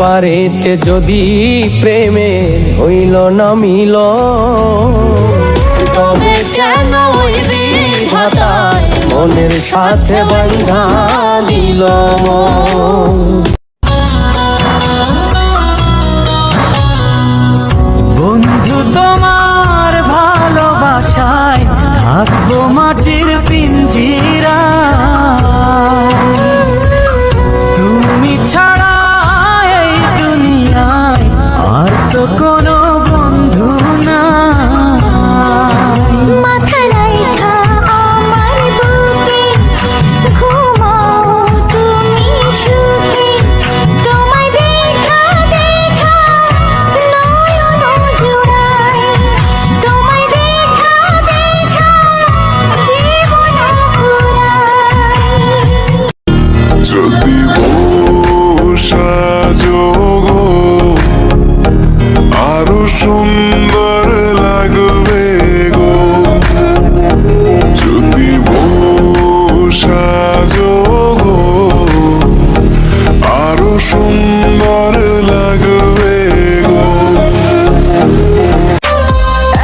পারেতে যদি প্রেমের হইল না মিল, তবে কেন ওই বিধাতায় মনের সাথে বাঁধা দিল মন। বন্ধু তোমার ভালোবাসায় থাকবো মাটির পিঞ্জিরা, তুমি ছাড়া এই দুনিয়ায় আর তো কোনো বন্ধু না। মাথা রাইখা আমার বুকে ঘুমাও তুমি সুখে, তোমায় দেখা দেখা নয়ন জুড়াই, তোমায় দেখা দেখা জীবন পুরাই। যদি সাজো গো আরো সুন্দর লাগবে গো, যদি সাজো গো আরো সুন্দর লাগবে গো।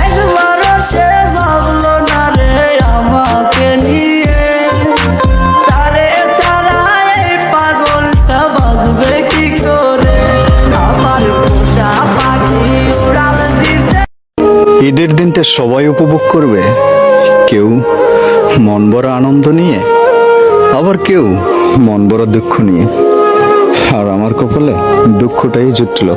একবারও সে ভাবলো না রে আমাকে নিয়ে, তারে ছাড়া এই পাগলটা বাঁচবে কি করে, আমার পোষা পাখি উড়াল দিছে। ঈদের দিনটা সবাই উপভোগ করবে, কেউ মন ভরা আনন্দ নিয়ে, আবার কেউ মন ভরা দুঃখ নিয়ে। আর আমার কপালে দুঃখটাই জুটলো।